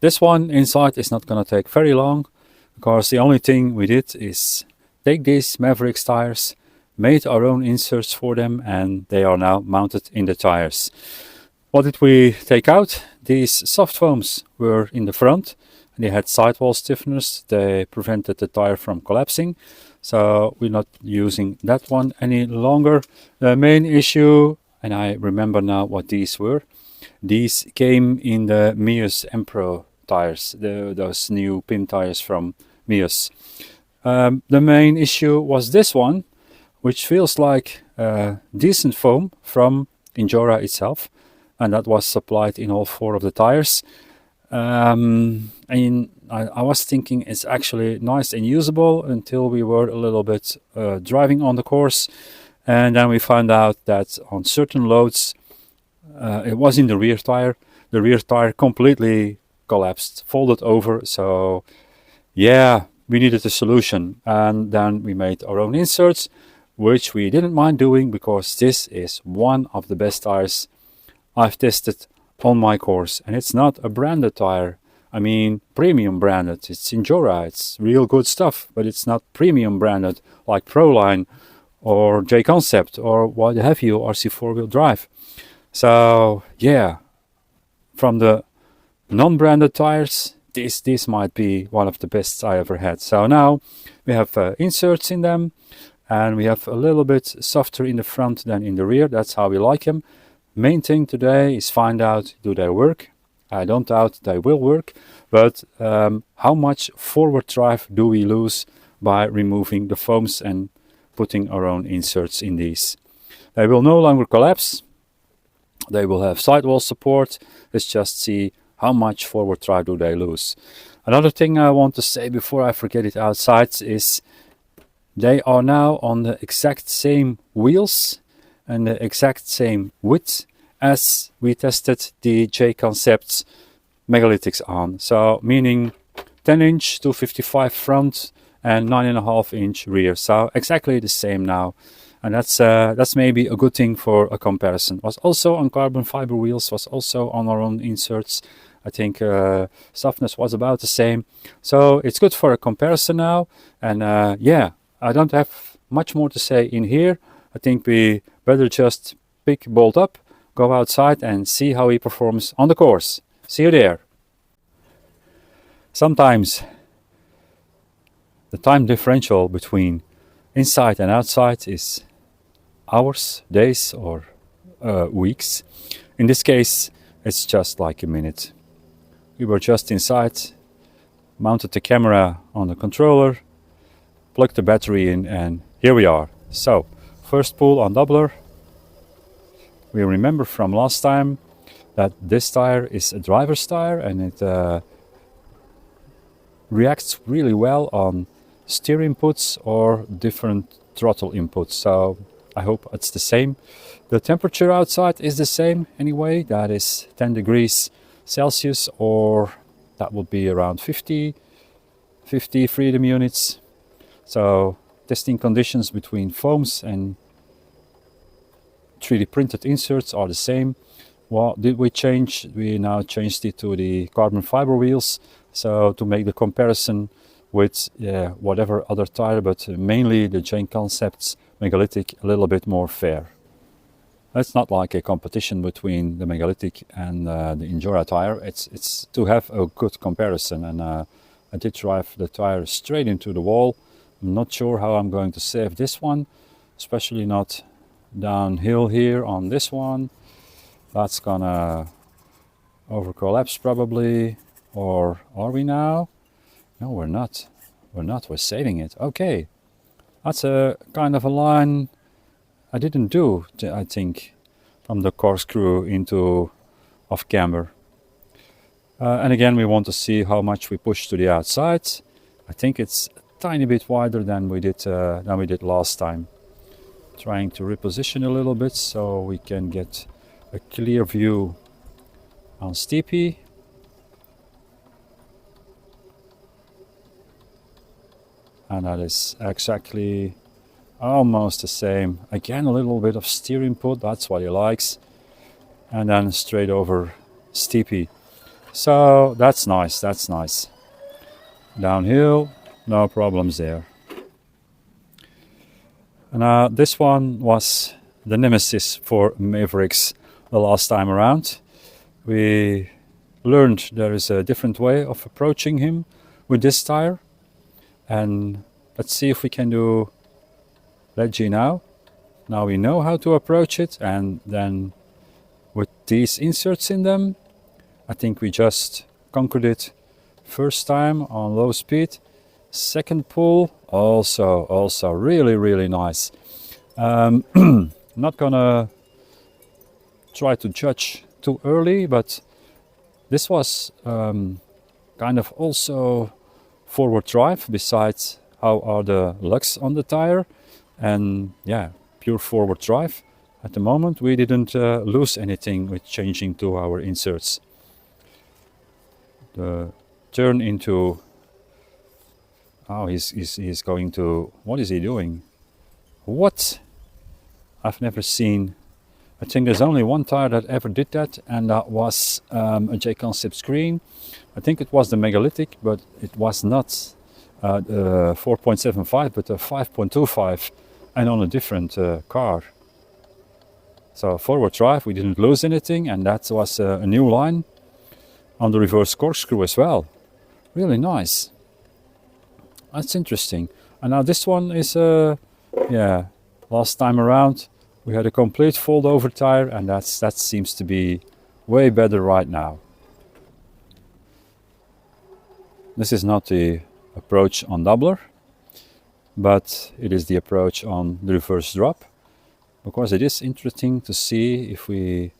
This one inside is not gonna take very long, because the only thing we did is take these Maverix tires, made our own inserts for them, and they are now mounted in the tires. What did we take out? These soft foams were in the front. They had sidewall stiffeners. They prevented the tire from collapsing. So we're not using that one any longer. The main issue, and I remember now what these were. These came in the Mius Empro tires, those new pin tires from Mius. The main issue was this one, which feels like decent foam from InJora itself, and that was supplied in all 4 of the tires. And I was thinking it's actually nice and usable until we were a little bit driving on the course, and then we found out that on certain loads it was in the rear tire. The rear tire completely collapsed, folded over. So yeah, we needed a solution, and then we made our own inserts, which we didn't mind doing because this is one of the best tires I've tested on my course. And it's not a branded tire. I mean, premium branded. It's InJora, it's real good stuff, but it's not premium branded like Proline or J-Concept or what have you, RC 4-wheel drive. So yeah, from the non-branded tires, this might be one of the best I ever had. So now we have inserts in them, and we have a little bit softer in the front than in the rear. That's how we like them. Main thing today is find out, do they work? I don't doubt they will work, but how much forward drive do we lose by removing the foams and putting our own inserts in these? They will no longer collapse. They will have sidewall support. Let's just see how much forward drive do they lose. Another thing I want to say before I forget it outside is they are now on the exact same wheels and the exact same width as we tested the J-Concept megalithics on. So meaning 10-inch 255 front and 9.5-inch rear. So exactly the same now. And that's maybe a good thing for a comparison. Was also on carbon fiber wheels, was also on our own inserts. I think softness was about the same. So it's good for a comparison now. And yeah, I don't have much more to say in here. I think we better just pick Bolt up, go outside and see how he performs on the course. See you there. Sometimes the time differential between inside and outside is hours, days, or weeks. In this case, it's just like a minute. We were just inside, mounted the camera on the controller, plugged the battery in, and here we are. So, first pull on doubler. We remember from last time that this tire is a driver's tire, and it reacts really well on steer inputs or different throttle inputs. So I hope it's the same. The temperature outside is the same anyway. That is 10 degrees Celsius, or that would be around 50 freedom units. So testing conditions between foams and 3D printed inserts are the same. What did we change? We now changed it to the carbon fiber wheels, so to make the comparison with whatever other tire, but mainly the J-Concept's megalithic a little bit more fair. It's not like a competition between the megalithic and the InJora tire. It's to have a good comparison, and I did drive the tire straight into the wall. I'm not sure how I'm going to save this one, especially not downhill here on this one. That's gonna over collapse probably, or are we now? No, we're not. We're saving it. Okay, that's a kind of a line I didn't do, I think, from the corkscrew into off camber. And again, we want to see how much we push to the outside. I think it's a tiny bit wider than we did last time. Trying to reposition a little bit so we can get a clear view on steepy. And that is exactly almost the same. Again, a little bit of steer input, that's what he likes. And then straight over steepy. So that's nice, that's nice. Downhill, no problems there. And this one was the nemesis for Maverix the last time around. We learned there is a different way of approaching him with this tire. And let's see if we can do Leggy now. Now we know how to approach it, and then with these inserts in them, I think we just conquered it first time on low speed. Second pull, also really nice. Not gonna try to judge too early, but this was kind of also forward drive, besides how are the lugs on the tire, and yeah, pure forward drive. At the moment we didn't lose anything with changing to our inserts. The turn into, oh, he's going to, what is he doing? What? I've never seen, I think there's only one tire that ever did that, and that was a J-Concept screen. I think it was the megalithic, but it was not 4.75 but a 5.25, and on a different car. So forward drive, we didn't lose anything, and that was a new line on the reverse corkscrew as well. Really nice. That's interesting. And now this one is yeah, last time around we had a complete fold over tire, and that seems to be way better right now. This is not the approach on doubler, but it is the approach on the reverse drop, because it is interesting to see if we,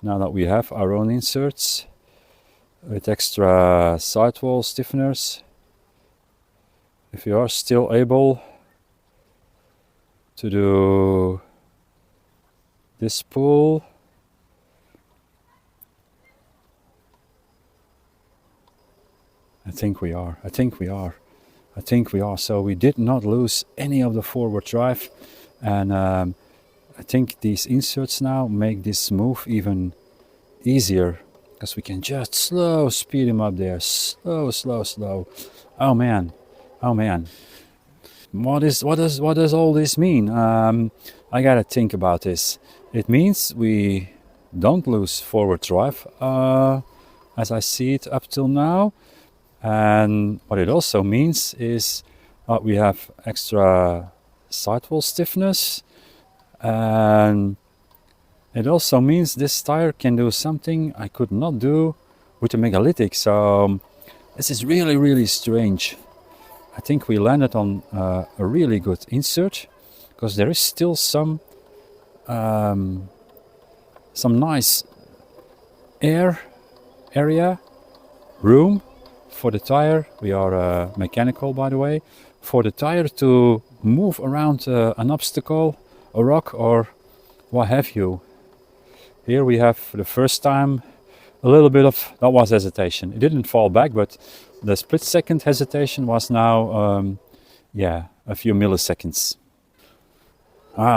now that we have our own inserts with extra sidewall stiffeners, if you are still able to do this pull. I think we are. So we did not lose any of the forward drive, and I think these inserts now make this move even easier, because we can just slow speed him up there. Slow. Oh man. What does all this mean? I gotta think about this. It means we don't lose forward drive, as I see it up till now. And what it also means is we have extra sidewall stiffness, and it also means this tire can do something I could not do with the megalithic. So this is really strange. I think we landed on a really good insert, because there is still some nice room for the tire. We are mechanical, by the way, for the tire to move around an obstacle, a rock, or what have you. Here we have, for the first time, a little bit of, that was hesitation. It didn't fall back, but the split second hesitation was now, yeah, a few milliseconds.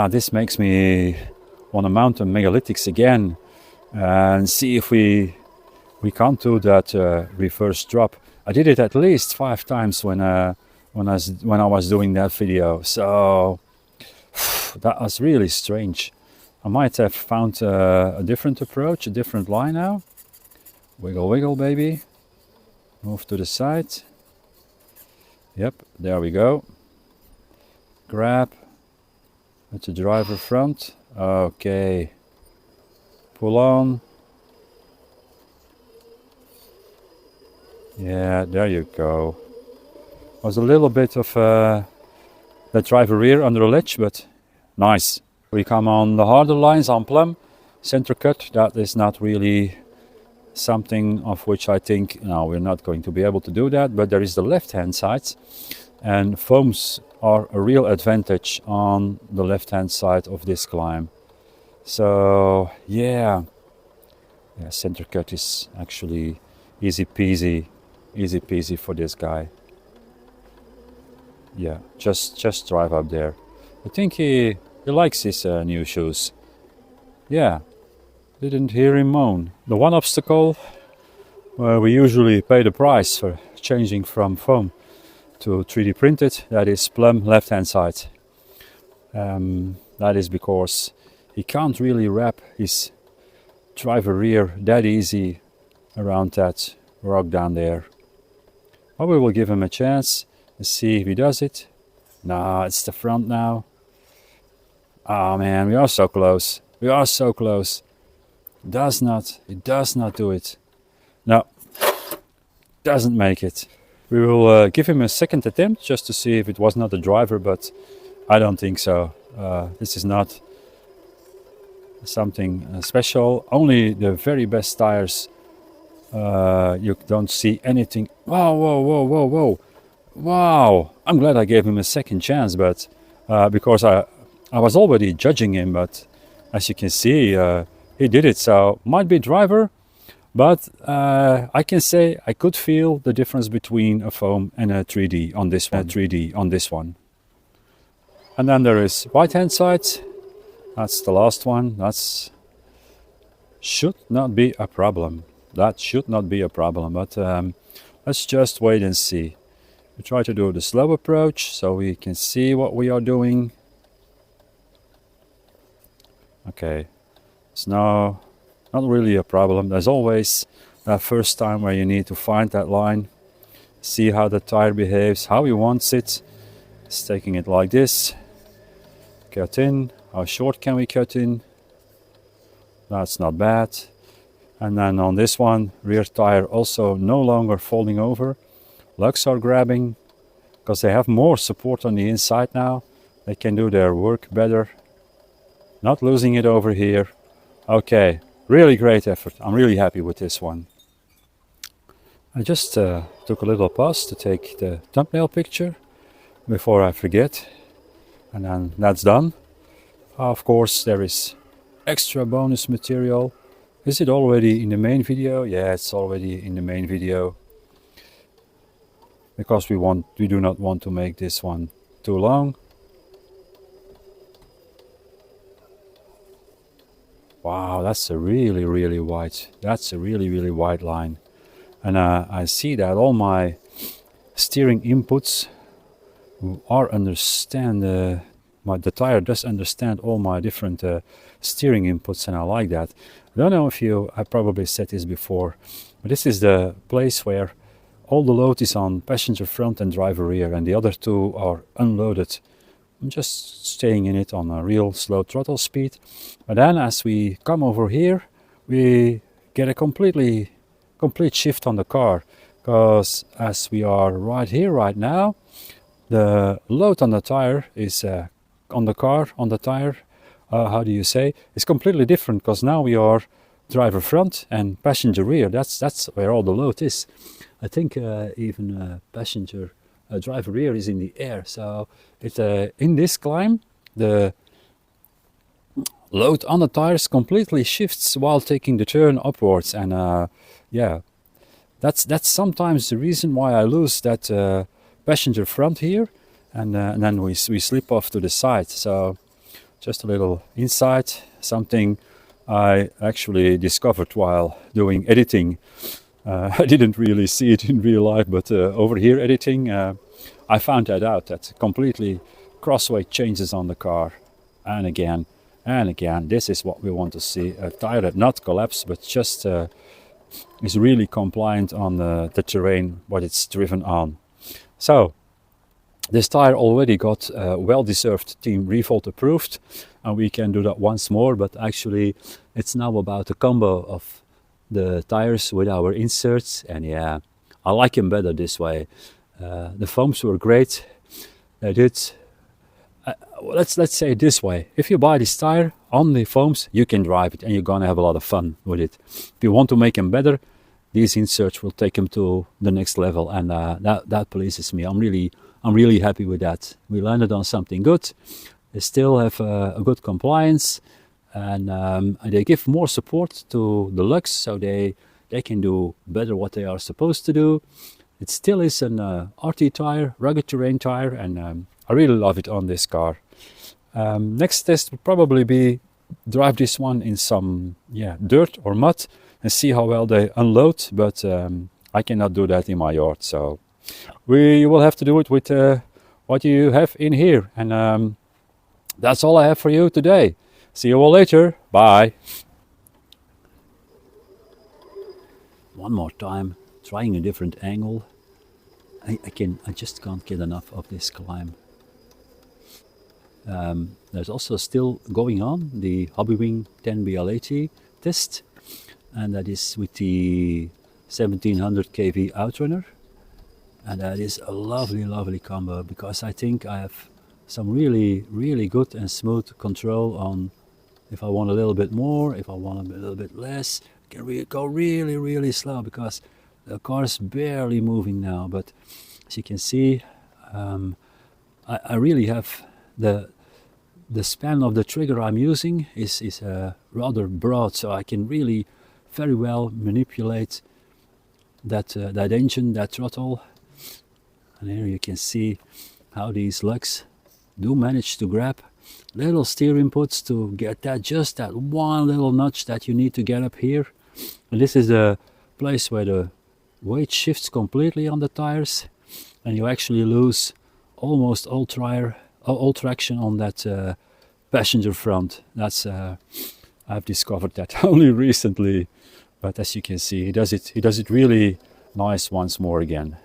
This makes me want to mount the megalithics again and see if we can't do that reverse drop. I did it at least 5 times when I was doing that video. So that was really strange. I might have found a different approach, a different line now. Wiggle, baby. Move to the side. Yep, there we go. Grab at the driver front. Okay. Pull on. Yeah, there you go. Was a little bit of the driver rear under the ledge, but nice. We come on the harder lines on plumb. Center cut, that is not really something of which I think, no, we're not going to be able to do that, but there is the left hand side, and foams are a real advantage on the left hand side of this climb. So yeah, center cut is actually easy peasy for this guy. Yeah, just drive up there. I think he likes his new shoes. Yeah, didn't hear him moan. The one obstacle Well, we usually pay the price for changing from foam to 3D printed. That is plumb left hand side. That is because he can't really wrap his driver rear that easy around that rock down there. But we will give him a chance. Let's see if he does it. No, it's the front now. Oh man, we are so close. We are so close. It does not do it. No, doesn't make it. We will give him a second attempt just to see if it was not the driver, but I don't think so. This is not something special. Only the very best tires. You don't see anything. Whoa, whoa, whoa, whoa, whoa. Wow, I'm glad I gave him a second chance, but because I was already judging him, but as you can see, he did it. So might be driver, but I can say I could feel the difference between a foam and a 3D on this one. 3D on this one. And then there is right hand side. That's the last one. That's should not be a problem. That should not be a problem. But let's just wait and see. We try to do the slow approach so we can see what we are doing. Okay, it's now not really a problem. There's always that first time where you need to find that line, see how the tire behaves, how he wants it. It's taking it like this. Cut in. How short can we cut in? That's not bad. And then on this one, rear tire also no longer folding over. Lugs are grabbing because they have more support on the inside now. They can do their work better. Not losing it over here. Okay, really great effort. I'm really happy with this one. I just took a little pause to take the thumbnail picture before I forget. And then that's done. Of course, there is extra bonus material. Is it already in the main video? Yeah, it's already in the main video. Because we do not want to make this one too long. Wow, that's a really wide line. And I see that all my steering inputs are the tire does understand all my different steering inputs, and I like that. I don't know if I probably said this before, but this is the place where all the load is on passenger front and driver rear, and the other two are unloaded. I'm just staying in it on a real slow throttle speed. But then as we come over here, we get a complete shift on the car, because as we are right here right now, the load on the tire is how do you say, is completely different, because now we are driver front and passenger rear. That's where all the load is. I think even passenger driver rear is in the air. So it in this climb, the load on the tires completely shifts while taking the turn upwards, and yeah, that's sometimes the reason why I lose that passenger front here, and then we slip off to the side. So just a little insight, something I actually discovered while doing editing. I didn't really see it in real life, but over here editing, I found that out, that completely crossweight changes on the car. And again, this is what we want to see. A tire that not collapse, but just is really compliant on the terrain what it's driven on. So this tire already got well-deserved Team ReVolt approved, and we can do that once more, but actually it's now about a combo of the tires with our inserts, and yeah, I like them better this way. The foams were great. They did. Let's say it this way: if you buy this tire on the foams, you can drive it, and you're gonna have a lot of fun with it. If you want to make them better, these inserts will take them to the next level, and that pleases me. I'm really happy with that. We landed on something good. They still have a good compliance. And they give more support to the lugs, so they can do better what they are supposed to do. It still is an RT tire, rugged terrain tire, and I really love it on this car. Next test would probably be drive this one in some dirt or mud, and see how well they unload, but I cannot do that in my yard, so we will have to do it with what you have in here. And that's all I have for you today. See you all later. Bye. One more time, trying a different angle. I just can't get enough of this climb. There's also still going on the Hobbywing 10BL80 test, and that is with the 1700 kV outrunner, and that is a lovely combo, because I think I have some really good and smooth control on if I want a little bit more, if I want a little bit less. I can go really slow because the car is barely moving now, but as you can see, I really have the span of the trigger I'm using is rather broad, so I can really very well manipulate that engine, that throttle. And here you can see how these lugs do manage to grab little steer inputs to get just that one little notch that you need to get up here. And this is the place where the weight shifts completely on the tires, and you actually lose almost all traction on that passenger front. That's I've discovered that only recently, but as you can see, he does it really nice once more again.